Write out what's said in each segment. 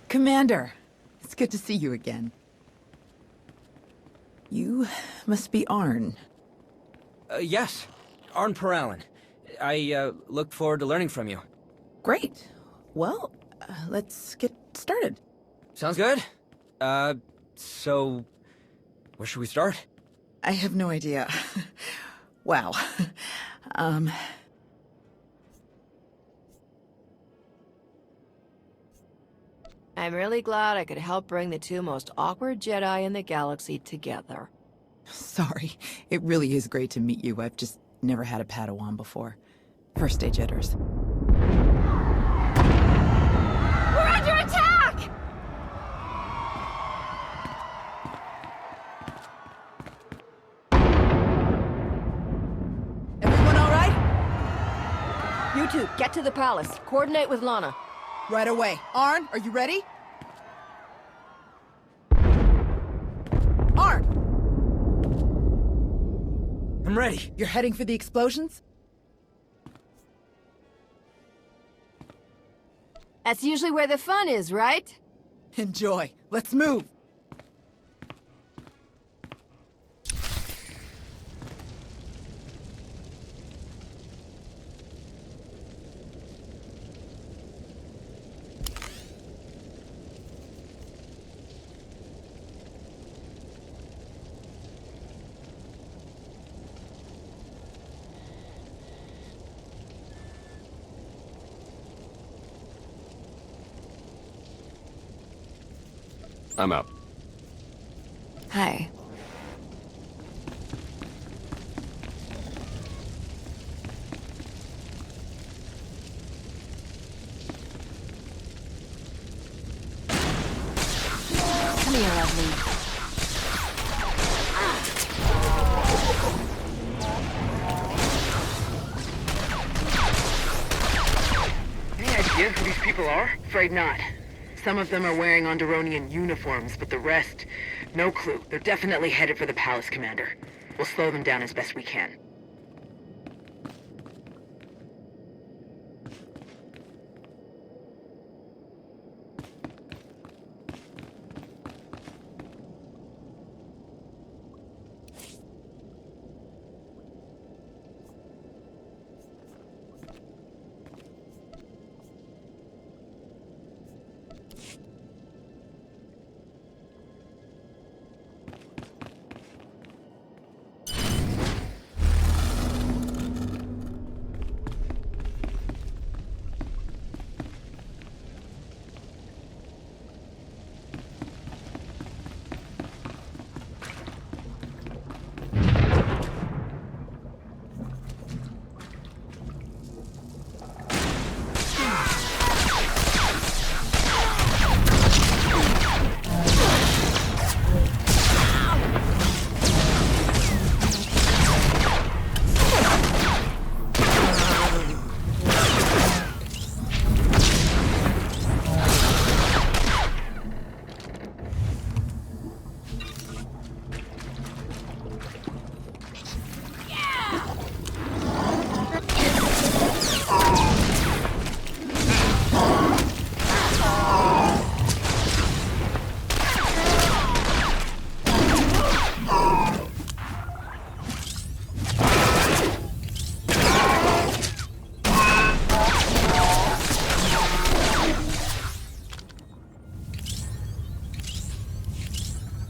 Commander, it's good to see you again. You must be Arn. Yes. Arn Peralin. I look forward to learning from you. Great. Well, let's get started. Sounds good. So... where should we start? I have no idea. Wow. I'm really glad I could help bring the two most awkward Jedi in the galaxy together. Sorry. It really is great to meet you. I've just never had a Padawan before. First day jitters. We're under attack! Everyone all right? You two, get to the palace. Coordinate with Lana. Right away. Arn, are you ready? Arn! I'm ready. You're heading for the explosions? That's usually where the fun is, right? Enjoy. Let's move. I'm out. Hi. Come here, lovely. Any idea who these people are? Afraid not. Some of them are wearing Onderonian uniforms, but the rest, no clue. They're definitely headed for the palace, Commander. We'll slow them down as best we can.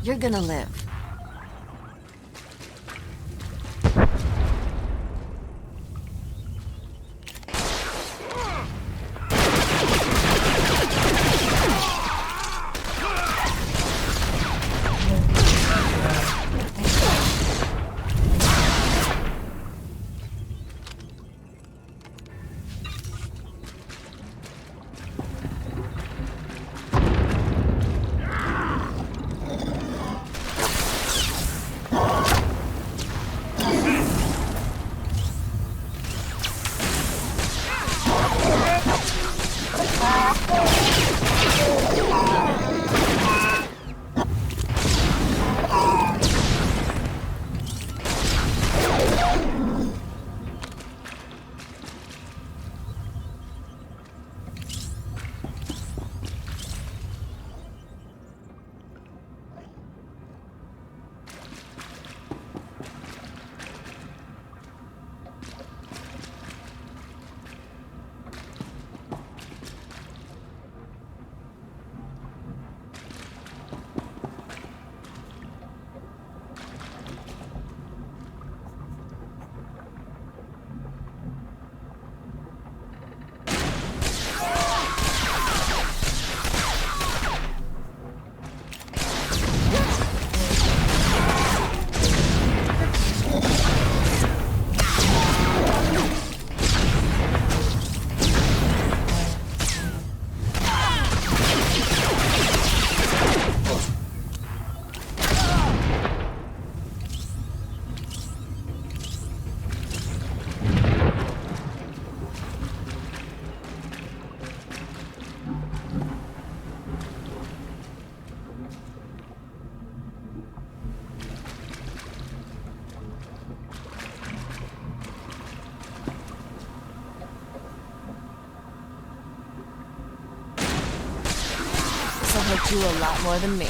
You're gonna live. hurt you a lot more than me.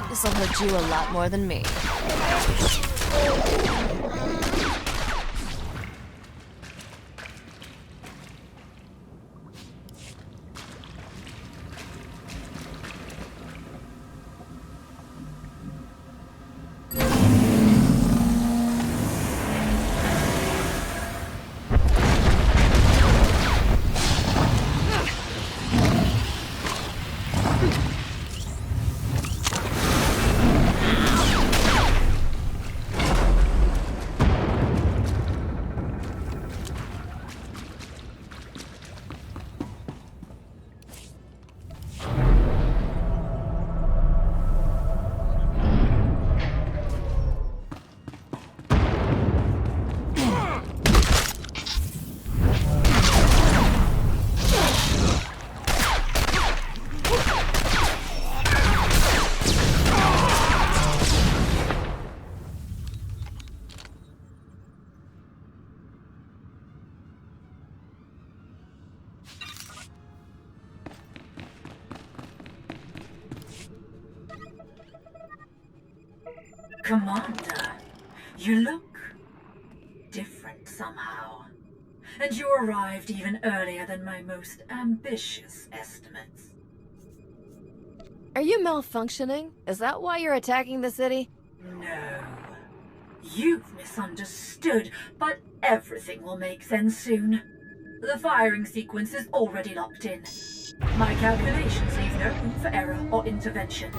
This'll hurt you a lot more than me. Commander, you look different somehow. And you arrived even earlier than my most ambitious estimates. Are you malfunctioning? Is that why you're attacking the city? No. You've misunderstood, but everything will make sense soon. The firing sequence is already locked in. My calculations leave no room for error or intervention.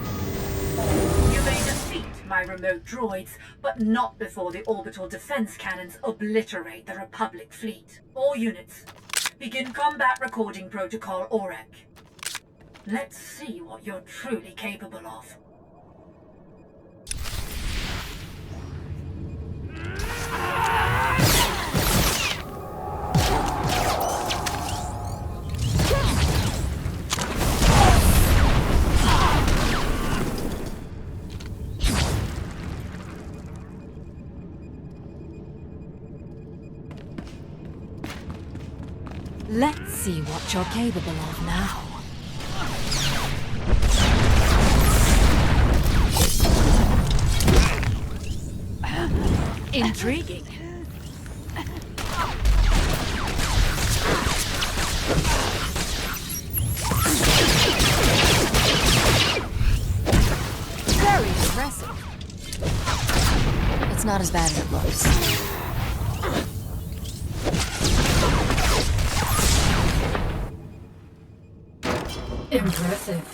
You may defeat my remote droids, but not before the orbital defense cannons obliterate the Republic fleet. All units, begin combat recording protocol OREC. Let's see what you're truly capable of. Let's see what you're capable of now. Intriguing. Very impressive. It's not as bad as it looks. Impressive.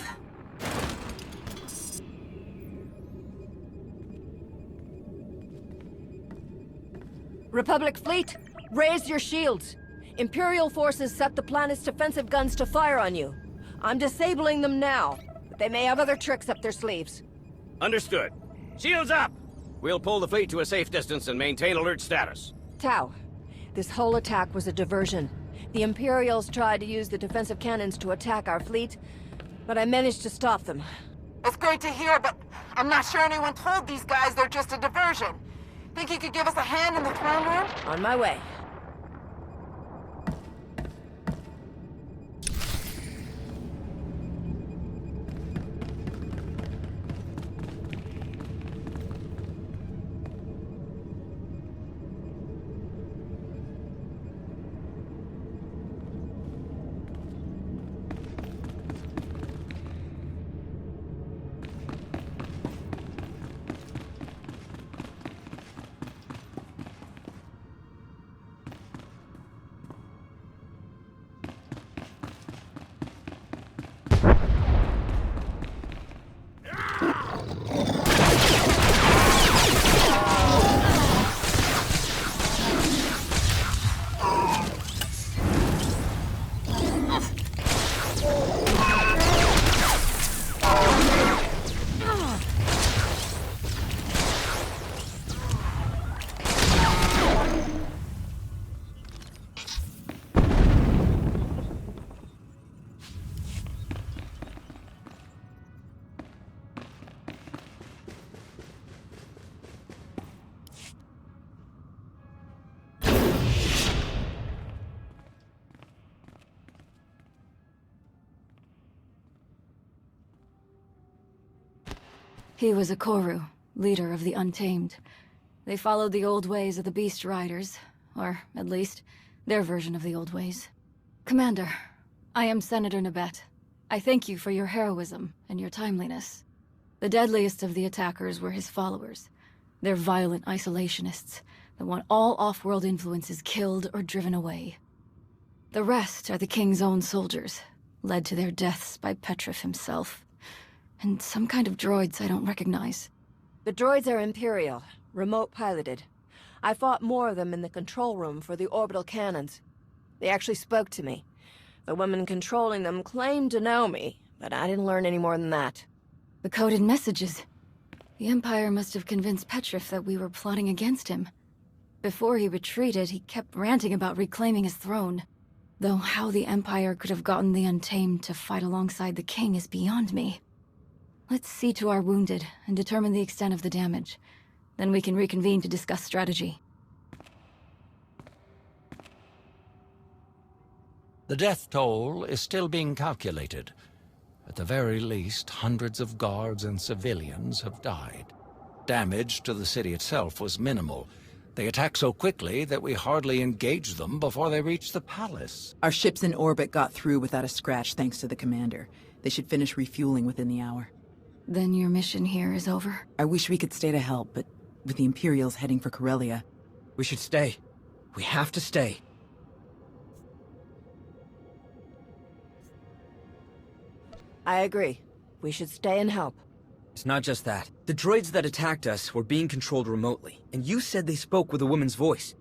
Republic fleet, raise your shields. Imperial forces set the planet's defensive guns to fire on you. I'm disabling them now, but they may have other tricks up their sleeves. Understood. Shields up! We'll pull the fleet to a safe distance and maintain alert status. Tau, this whole attack was a diversion. The Imperials tried to use the defensive cannons to attack our fleet, but I managed to stop them. That's great to hear, but I'm not sure anyone told these guys they're just a diversion. Think you could give us a hand in the throne room? On my way. He was a Koru, leader of the Untamed. They followed the old ways of the Beast Riders, or at least, their version of the old ways. Commander, I am Senator Nabet. I thank you for your heroism and your timeliness. The deadliest of the attackers were his followers. They're violent isolationists that want all off-world influences killed or driven away. The rest are the King's own soldiers, led to their deaths by Petrif himself. And some kind of droids I don't recognize. The droids are Imperial, remote-piloted. I fought more of them in the control room for the orbital cannons. They actually spoke to me. The woman controlling them claimed to know me, but I didn't learn any more than that. The coded messages. The Empire must have convinced Petrif that we were plotting against him. Before he retreated, he kept ranting about reclaiming his throne. Though how the Empire could have gotten the Untamed to fight alongside the King is beyond me. Let's see to our wounded and determine the extent of the damage. Then we can reconvene to discuss strategy. The death toll is still being calculated. At the very least, hundreds of guards and civilians have died. Damage to the city itself was minimal. They attacked so quickly that we hardly engaged them before they reached the palace. Our ships in orbit got through without a scratch thanks to the commander. They should finish refueling within the hour. Then your mission here is over? I wish we could stay to help, but with the Imperials heading for Corellia... We should stay. We have to stay. I agree. We should stay and help. It's not just that. The droids that attacked us were being controlled remotely, and you said they spoke with a woman's voice.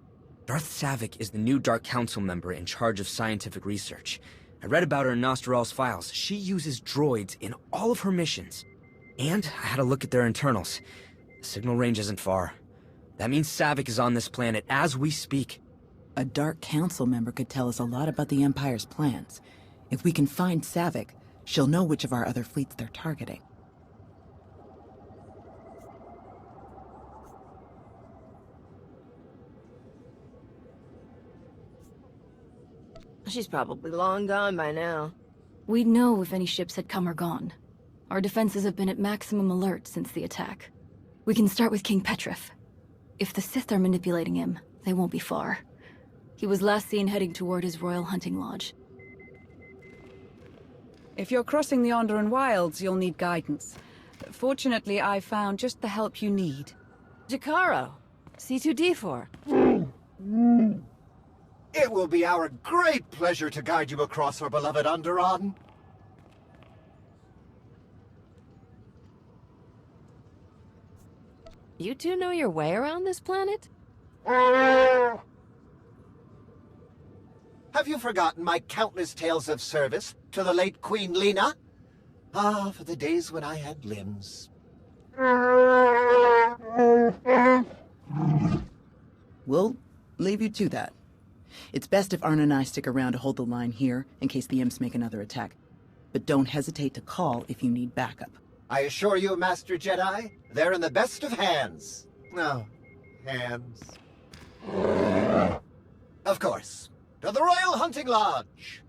Darth Savik is the new Dark Council member in charge of scientific research. I read about her in Nostral's files. She uses droids in all of her missions. And I had a look at their internals. The signal range isn't far. That means Savik is on this planet as we speak. A Dark Council member could tell us a lot about the Empire's plans. If we can find Savik, she'll know which of our other fleets they're targeting. She's probably long gone by now. We'd know if any ships had come or gone. Our defenses have been at maximum alert since the attack. We can start with King Petrif. If the Sith are manipulating him, they won't be far. He was last seen heading toward his royal hunting lodge. If you're crossing the Onderan Wilds, you'll need guidance. Fortunately, I found just the help you need. Jakaro, C2D4. It will be our great pleasure to guide you across our beloved Onderan. You two know your way around this planet? Have you forgotten my countless tales of service to the late Queen Lena? Ah, for the days when I had limbs. We'll leave you to that. It's best if Arna and I stick around to hold the line here in case the imps make another attack. But don't hesitate to call if you need backup. I assure you, Master Jedi, they're in the best of hands. No, hands. Of course. To the Royal Hunting Lodge!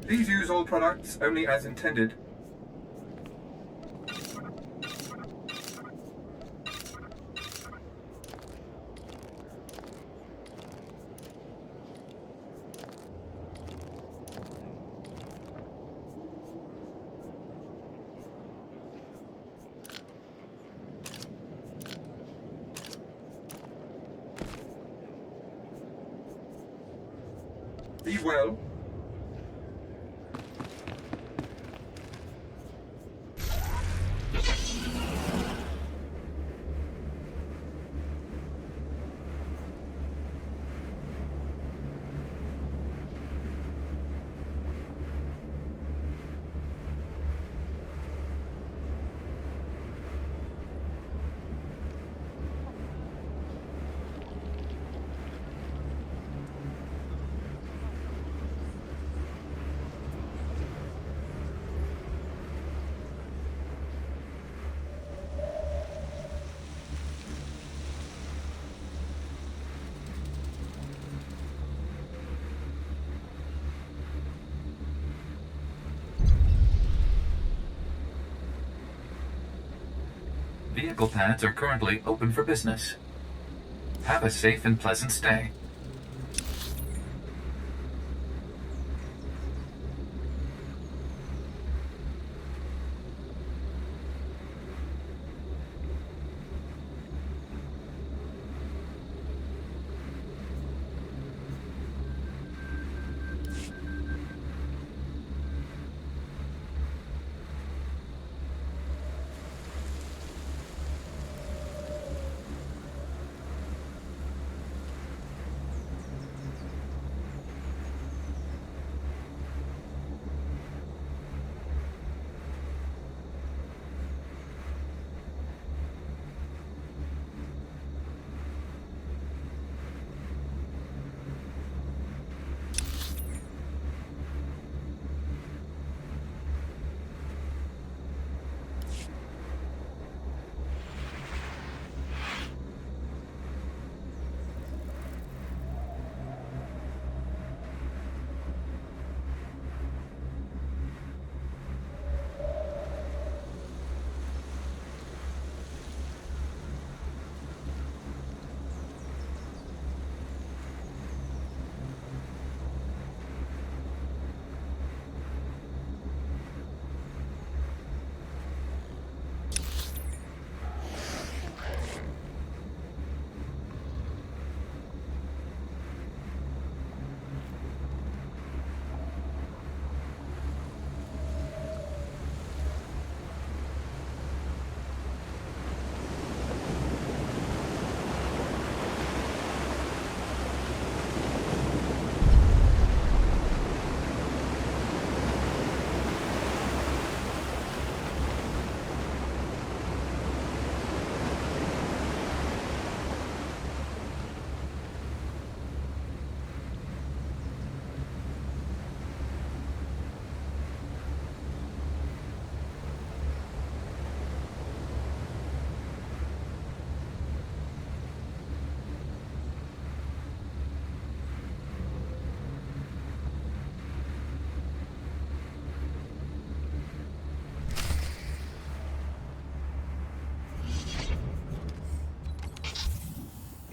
Please use all products only as intended. Be well. Vehicle pads are currently open for business. Have a safe and pleasant stay.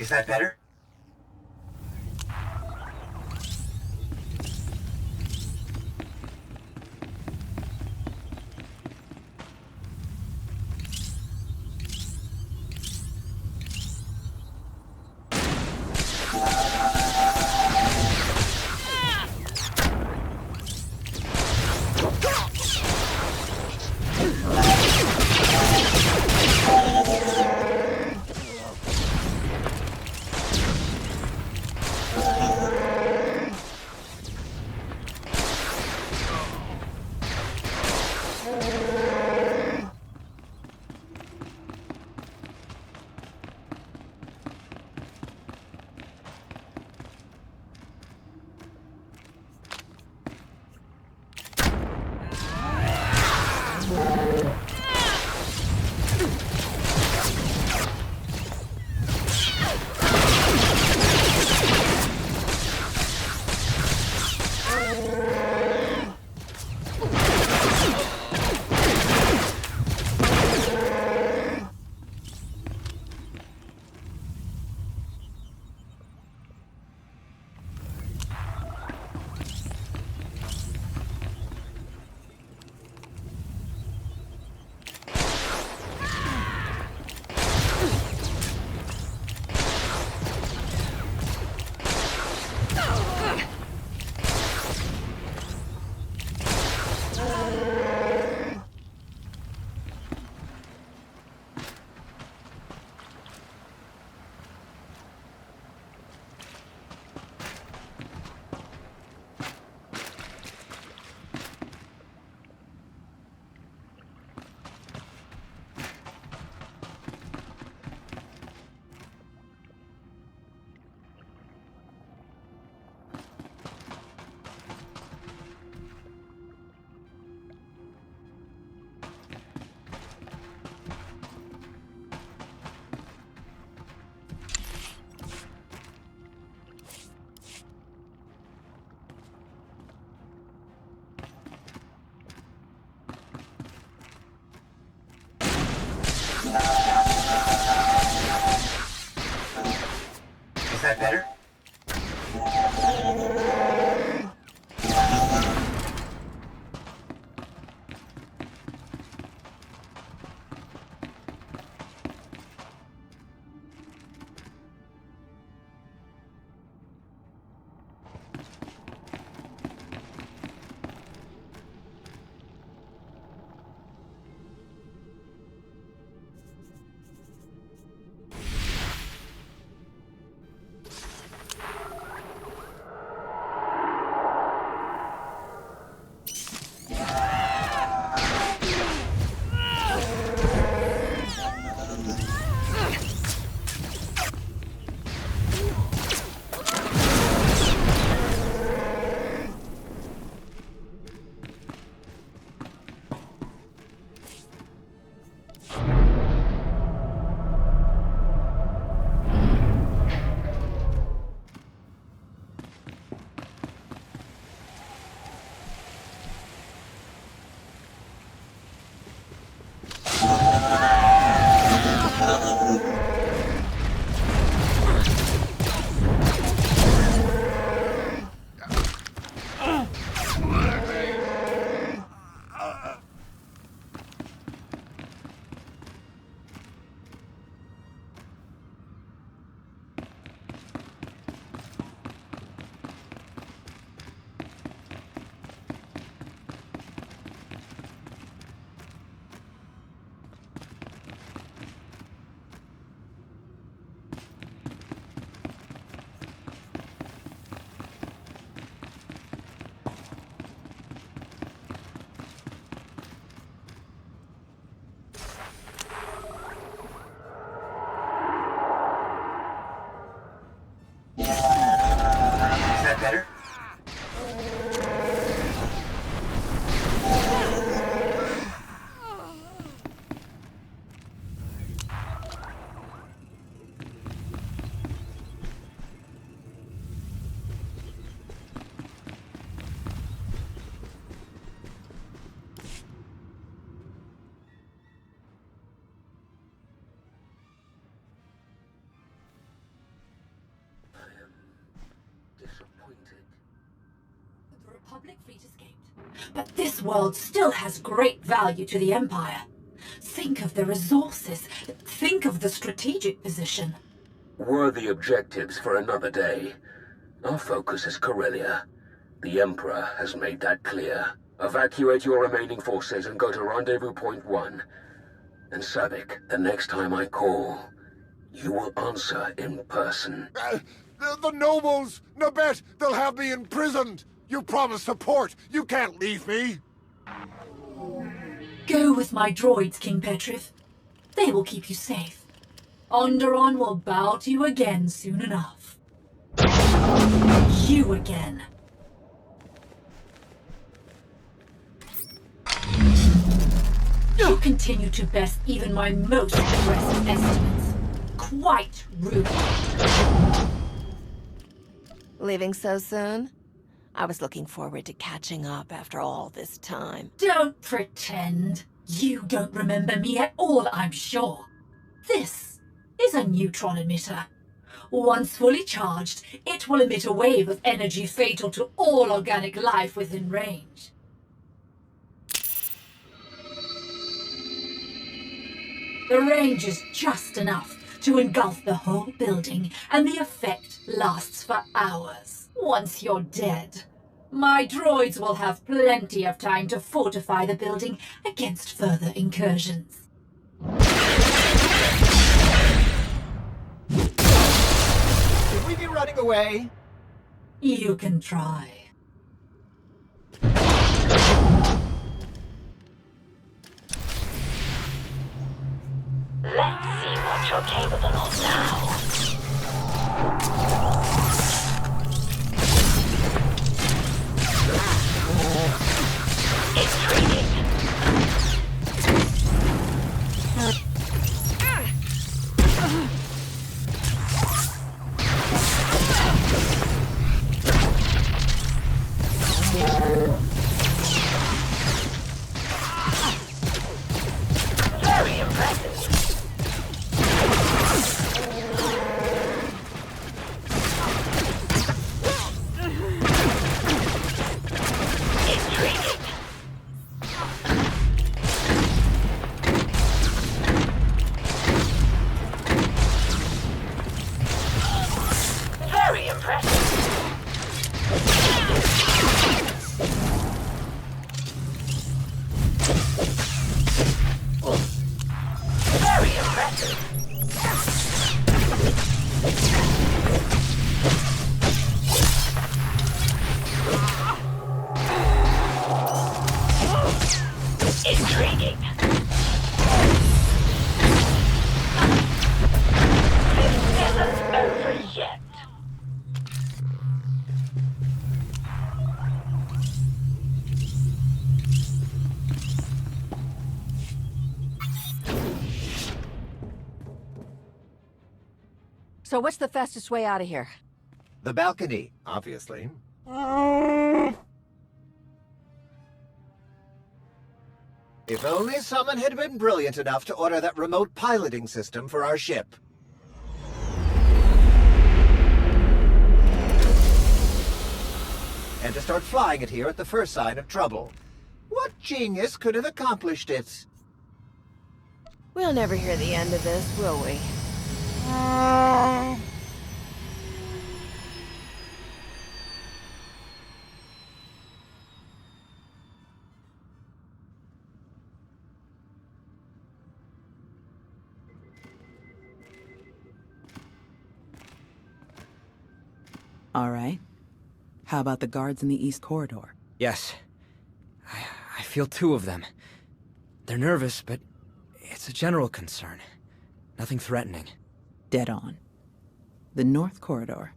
Is that better? that better? Better? The Republic fleet escaped. But this world still has great value to the Empire. Think of the resources. Think of the strategic position. Worthy objectives for another day. Our focus is Corellia. The Emperor has made that clear. Evacuate your remaining forces and go to Rendezvous Point 1. And Savik, the next time I call, you will answer in person. The nobles! Nabet, they'll have me imprisoned! You promised support! You can't leave me! Go with my droids, King Petriv. They will keep you safe. Onderon will bow to you again soon enough. You again. You continue to best even my most aggressive estimates. Quite rude. Leaving so soon? I was looking forward to catching up after all this time. Don't pretend. You don't remember me at all, I'm sure. This is a neutron emitter. Once fully charged, it will emit a wave of energy fatal to all organic life within range. The range is just enough to engulf the whole building, and the effect lasts for hours. Once you're dead, my droids will have plenty of time to fortify the building against further incursions. Should we be running away? You can try. Let's see what you're capable of now. Intriguing. Very impressive. Intriguing. This isn't over yet. So what's the fastest way out of here? The balcony, obviously. If only someone had been brilliant enough to order that remote piloting system for our ship. And to start flying it here at the first sign of trouble. What genius could have accomplished it? We'll never hear the end of this, will we? All right. How about the guards in the East Corridor? Yes. I feel two of them. They're nervous, but it's a general concern. Nothing threatening. Dead on. The North Corridor.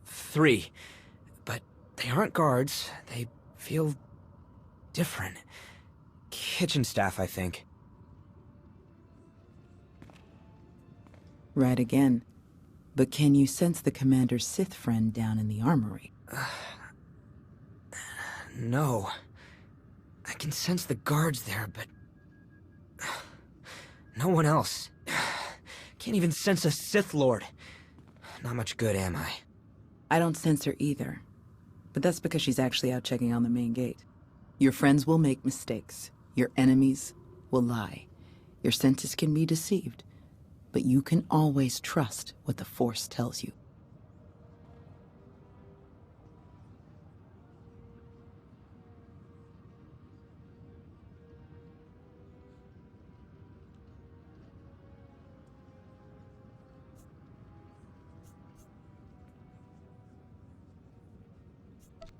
3. But they aren't guards. They feel different. Kitchen staff, I think. Right again. But can you sense the Commander's Sith friend down in the armory? No. I can sense the guards there, but... no one else. Can't even sense a Sith Lord. Not much good, am I? I don't sense her either. But that's because she's actually out checking on the main gate. Your friends will make mistakes. Your enemies will lie. Your senses can be deceived. But you can always trust what the Force tells you.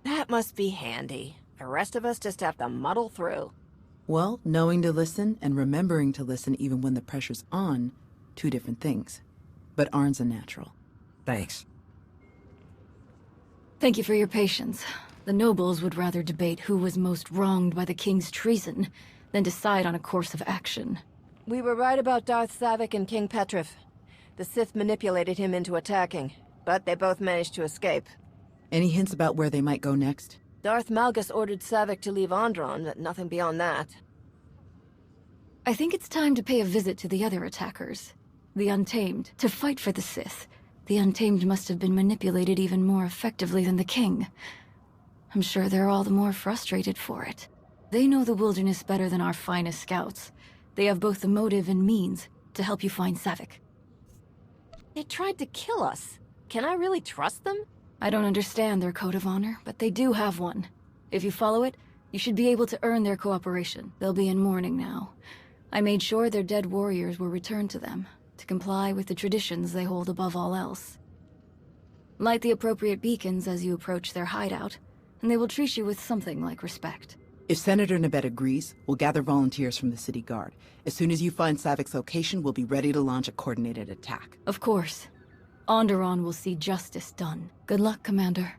That must be handy. The rest of us just have to muddle through. Well, knowing to listen and remembering to listen even when the pressure's on, 2 different things. But Arn's a natural. Thanks. Thank you for your patience. The nobles would rather debate who was most wronged by the king's treason than decide on a course of action. We were right about Darth Savik and King Petrif. The Sith manipulated him into attacking, but they both managed to escape. Any hints about where they might go next? Darth Malgus ordered Savik to leave Onderon, but nothing beyond that. I think it's time to pay a visit to the other attackers. The Untamed. To fight for the Sith, the Untamed must have been manipulated even more effectively than the King. I'm sure they're all the more frustrated for it. They know the wilderness better than our finest scouts. They have both the motive and means to help you find Savik. They tried to kill us. Can I really trust them? I don't understand their code of honor, but they do have one. If you follow it, you should be able to earn their cooperation. They'll be in mourning now. I made sure their dead warriors were returned to them, to comply with the traditions they hold above all else. Light the appropriate beacons as you approach their hideout, and they will treat you with something like respect. If Senator Nabet agrees, we'll gather volunteers from the city guard. As soon as you find Savik's location, we'll be ready to launch a coordinated attack. Of course. Onderon will see justice done. Good luck, Commander.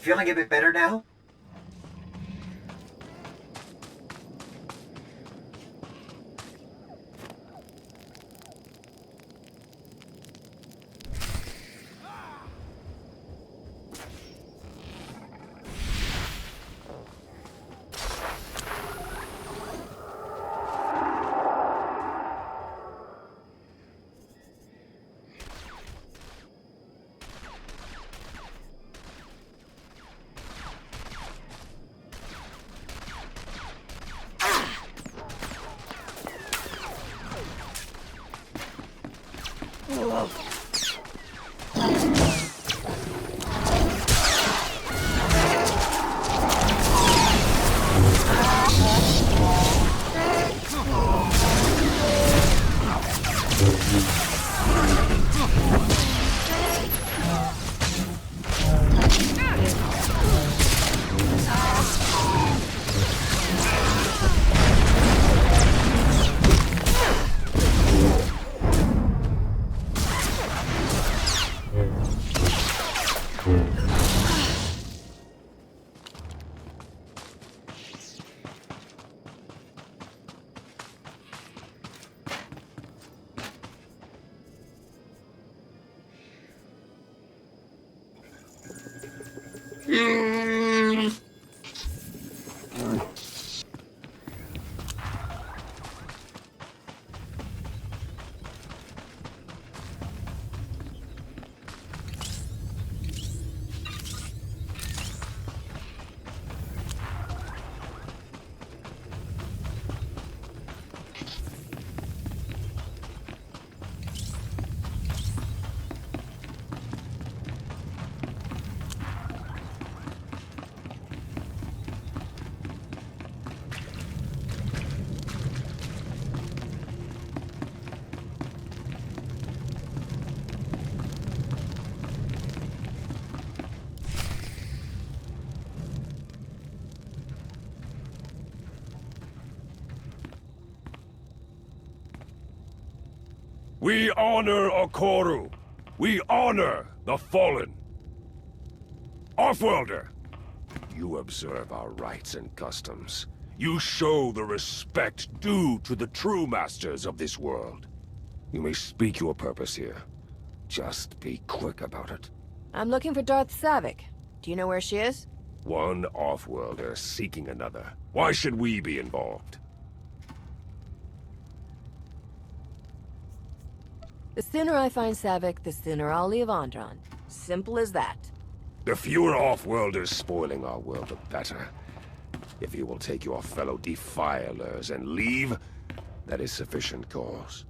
Feeling a bit better now? We honor Okoru. We honor the fallen. Offworlder, you observe our rites and customs. You show the respect due to the true masters of this world. You may speak your purpose here. Just be quick about it. I'm looking for Darth Savik. Do you know where she is? One Offworlder seeking another. Why should we be involved? The sooner I find Savik, the sooner I'll leave Andron. Simple as that. The fewer Offworlders spoiling our world, the better. If you will take your fellow defilers and leave, that is sufficient cause.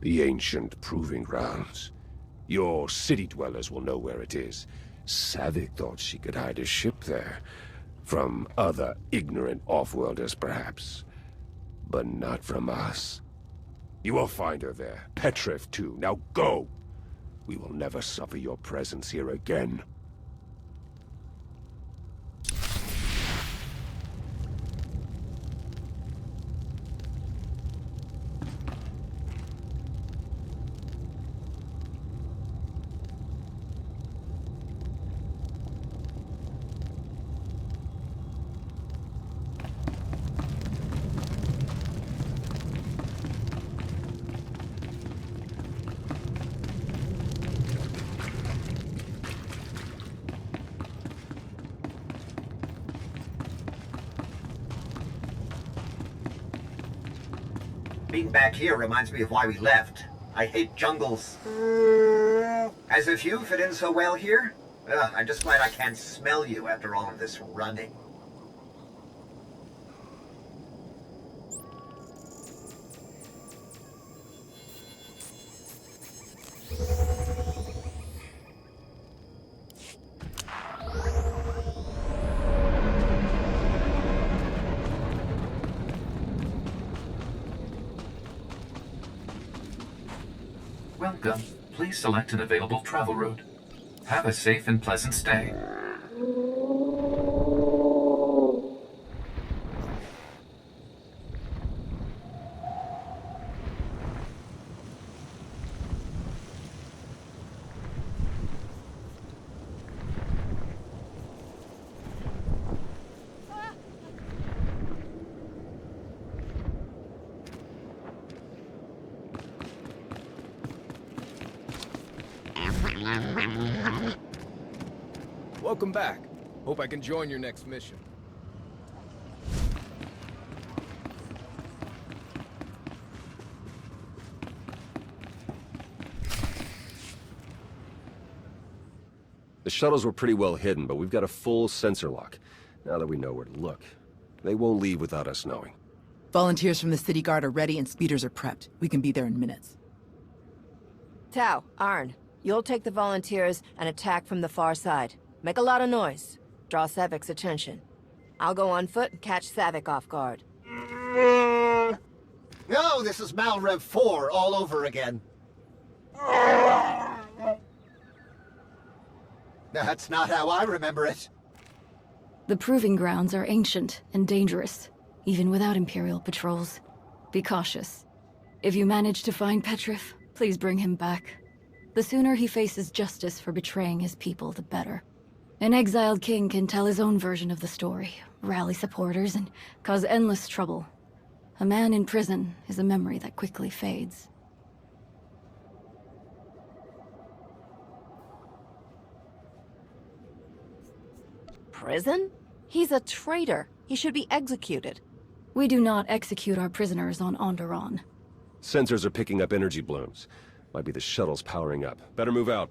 The ancient proving grounds. Your city dwellers will know where it is. Savik thought she could hide a ship there. From other ignorant Offworlders, perhaps. But not from us. You will find her there. Petrif, too. Now go! We will never suffer your presence here again. Being back here reminds me of why we left. I hate jungles. As if you fit in so well here? I'm just glad I can't smell you after all of this running. Welcome. Please select an available travel route. Have a safe and pleasant stay. Welcome back. Hope I can join your next mission. The shuttles were pretty well hidden, but we've got a full sensor lock. Now that we know where to look, they won't leave without us knowing. Volunteers from the city guard are ready and speeders are prepped. We can be there in minutes. Tao, Arn, you'll take the volunteers and attack from the far side. Make a lot of noise. Draw Savik's attention. I'll go on foot and catch Savik off guard. No, this is Malrev 4 all over again. That's not how I remember it. The proving grounds are ancient and dangerous, even without Imperial patrols. Be cautious. If you manage to find Petrif, please bring him back. The sooner he faces justice for betraying his people, the better. An exiled king can tell his own version of the story, rally supporters, and cause endless trouble. A man in prison is a memory that quickly fades. Prison? He's a traitor. He should be executed. We do not execute our prisoners on Onderon. Sensors are picking up energy blooms. Might be the shuttles powering up. Better move out.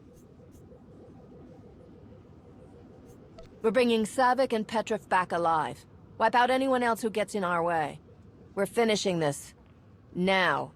We're bringing Savik and Petrif back alive. Wipe out anyone else who gets in our way. We're finishing this. Now.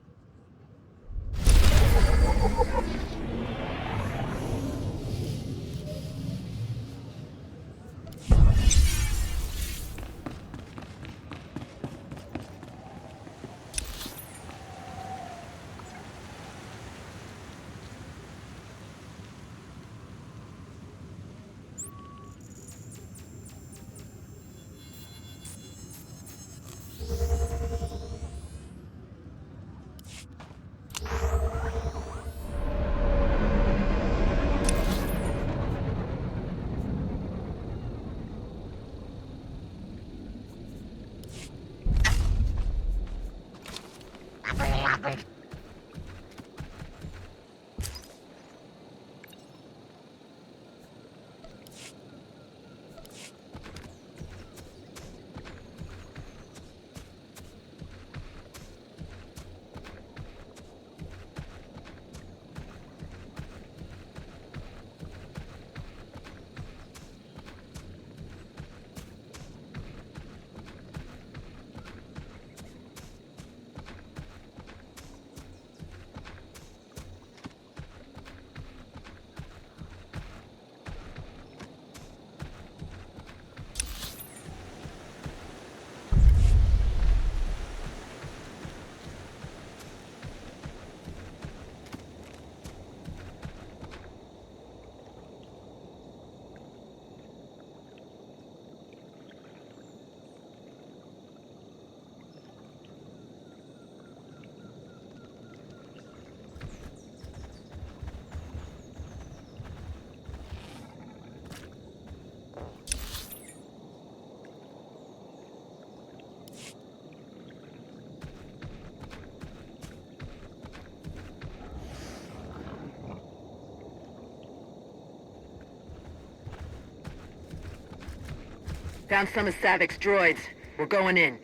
Found some of Savik's droids. We're going in.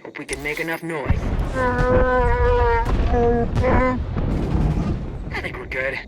Hope we can make enough noise. I think we're good.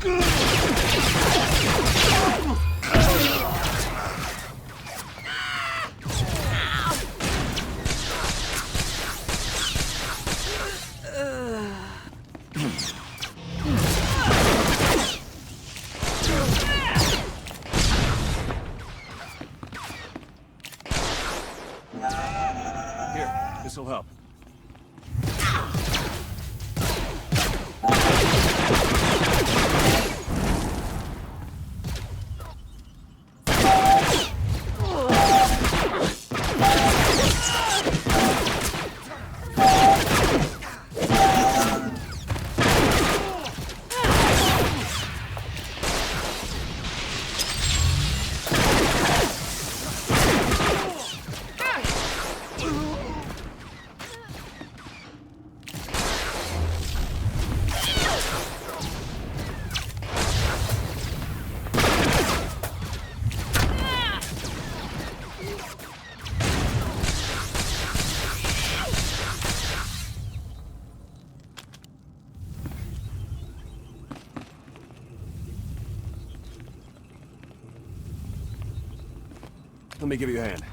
Here, this'll help. Let me give you a hand.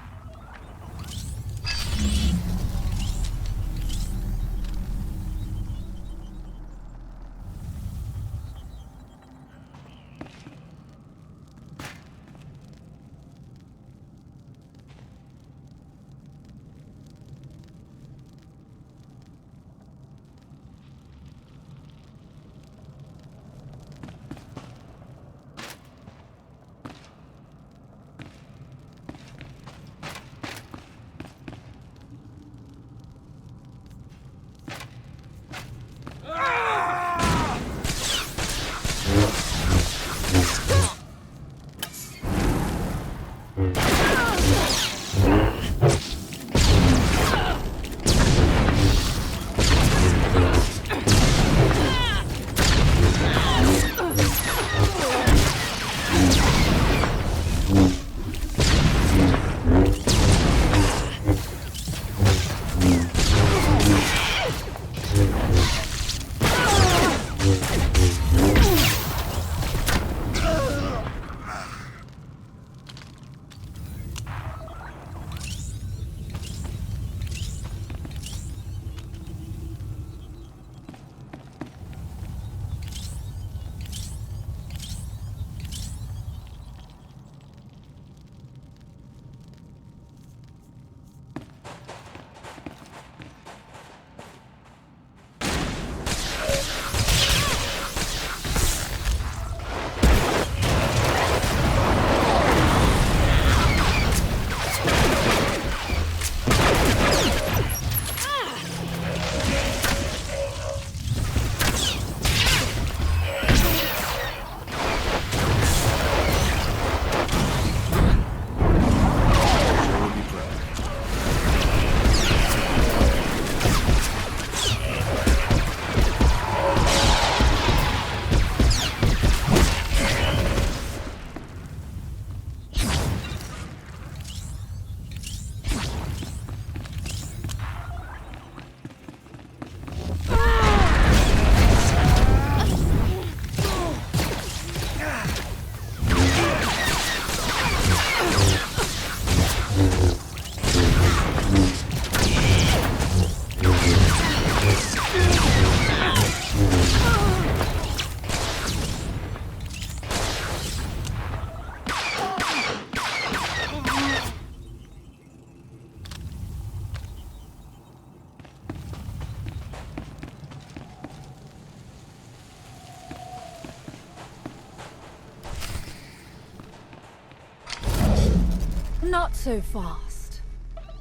Not so fast.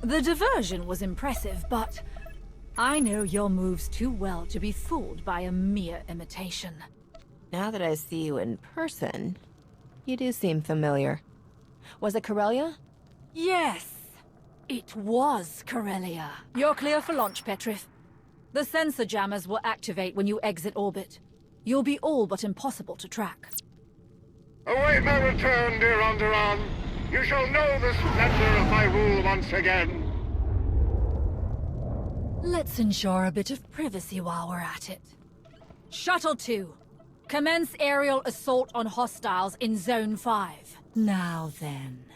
The diversion was impressive, but I know your moves too well to be fooled by a mere imitation. Now that I see you in person, you do seem familiar. Was it Corellia? Yes, it was Corellia. You're clear for launch, Petrif. The sensor jammers will activate when you exit orbit. You'll be all but impossible to track. Await my return, dear Onderon. You shall know the splendor of my rule once again. Let's ensure a bit of privacy while we're at it. Shuttle 2, Commence aerial assault on hostiles in Zone 5. Now then.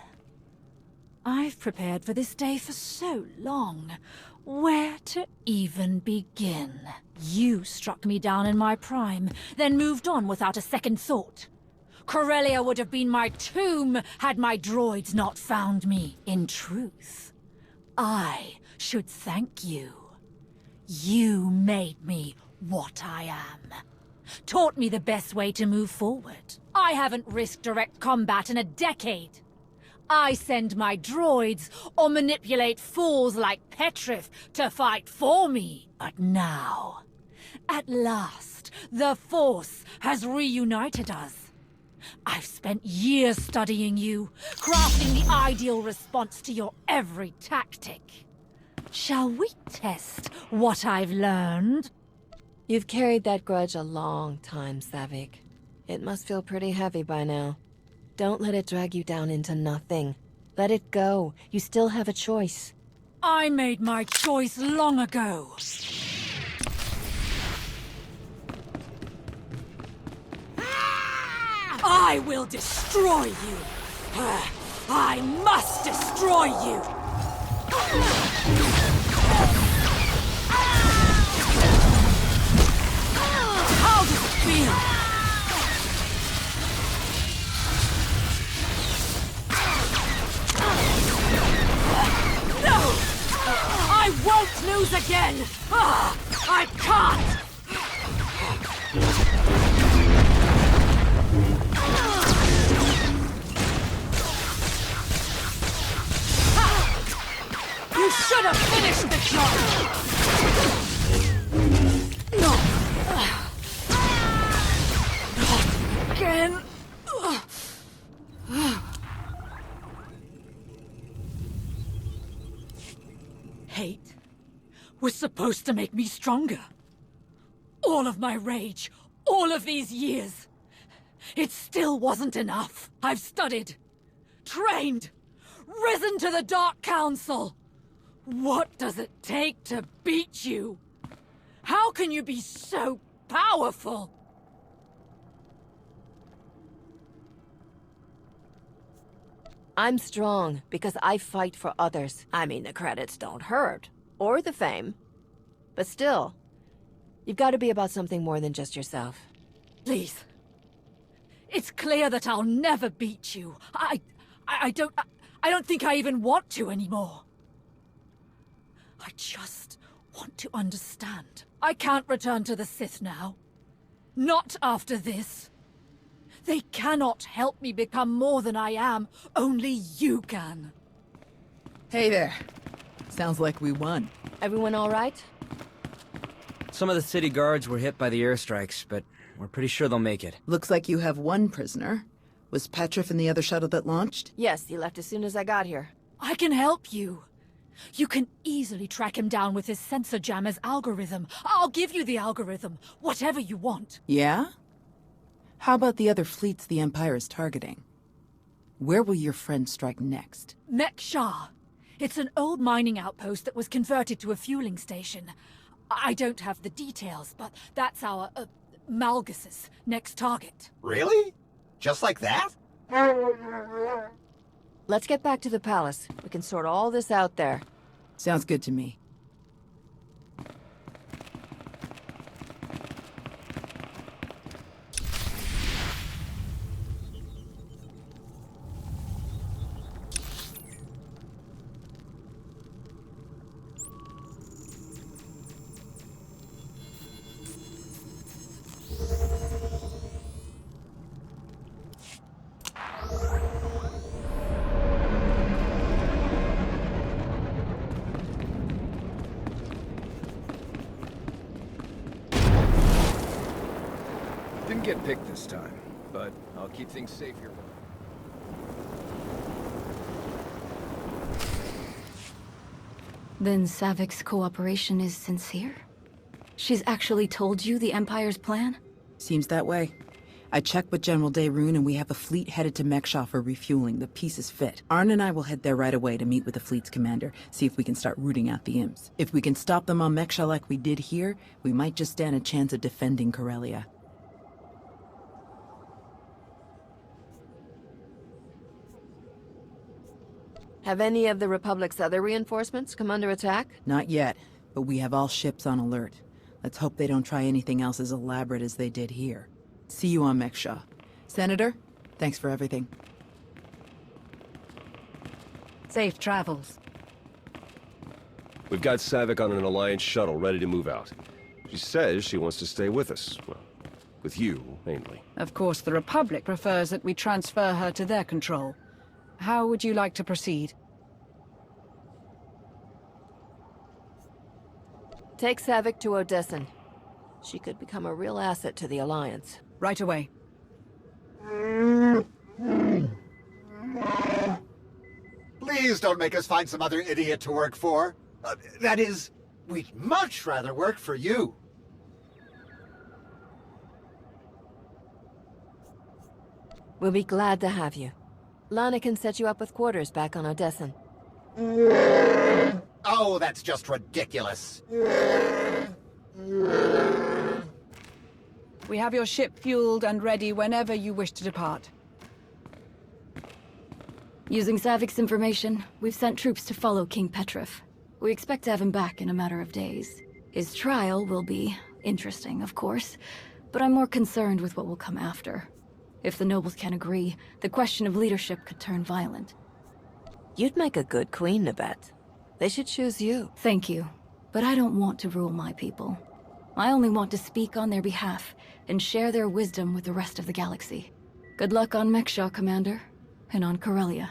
I've prepared for this day for so long. Where to even begin? You struck me down in my prime, then moved on without a second thought. Corellia would have been my tomb had my droids not found me. In truth, I should thank you. You made me what I am. Taught me the best way to move forward. I haven't risked direct combat in a decade. I send my droids or manipulate fools like Petrif to fight for me. But now, at last, the Force has reunited us. I've spent years studying you, crafting the ideal response to your every tactic. Shall we test what I've learned? You've carried that grudge a long time, Savik. It must feel pretty heavy by now. Don't let it drag you down into nothing. Let it go. You still have a choice. I made my choice long ago. I will destroy you. I must destroy you. How does it feel? No! I won't lose again! I can't! You should have finished the job! No! Not again! Hate was supposed to make me stronger. All of my rage, all of these years. It still wasn't enough. I've studied, trained, risen to the Dark Council. What does it take to beat you? How can you be so powerful? I'm strong because I fight for others. I mean, the credits don't hurt. Or the fame. But still, you've got to be about something more than just yourself. Please. It's clear that I'll never beat you. I don't think I even want to anymore. I just want to understand. I can't return to the Sith now. Not after this. They cannot help me become more than I am. Only you can. Hey there. Sounds like we won. Everyone all right? Some of the city guards were hit by the airstrikes, but we're pretty sure they'll make it. Looks like you have one prisoner. Was Petrif in the other shuttle that launched? Yes, he left as soon as I got here. I can help you. You can easily track him down with his sensor jammer's algorithm. I'll give you the algorithm, whatever you want. Yeah? How about the other fleets the Empire is targeting? Where will your friend strike next? Mek-Shah. It's an old mining outpost that was converted to a fueling station. I don't have the details, but that's our, Malgus's next target. Really? Just like that? Let's get back to the palace. We can sort all this out there. Sounds good to me. Didn't get picked this time, but I'll keep things safe here. Then Savik's cooperation is sincere? She's actually told you the Empire's plan? Seems that way. I checked with General Daerun and we have a fleet headed to Mek-Shah for refueling. The pieces fit. Arn and I will head there right away to meet with the fleet's commander, see if we can start rooting out the imps. If we can stop them on Mek-Shah like we did here, we might just stand a chance of defending Corellia. Have any of the Republic's other reinforcements come under attack? Not yet, but we have all ships on alert. Let's hope they don't try anything else as elaborate as they did here. See you on Meksha. Senator, thanks for everything. Safe travels. We've got Savick on an Alliance shuttle ready to move out. She says she wants to stay with us. Well, with you, mainly. Of course, the Republic prefers that we transfer her to their control. How would you like to proceed? Take Savick to Odessan. She could become a real asset to the Alliance. Right away. Please don't make us find some other idiot to work for. That is, we'd much rather work for you. We'll be glad to have you. Lana can set you up with quarters back on Odessan. Oh, that's just ridiculous. We have your ship fueled and ready whenever you wish to depart. Using Savik's information, we've sent troops to follow King Petrov. We expect to have him back in a matter of days. His trial will be interesting, of course, but I'm more concerned with what will come after. If the nobles can't agree, the question of leadership could turn violent. You'd make a good queen, Nabet. They should choose you. Thank you, but I don't want to rule my people. I only want to speak on their behalf and share their wisdom with the rest of the galaxy. Good luck on Meksha, Commander, and on Corellia.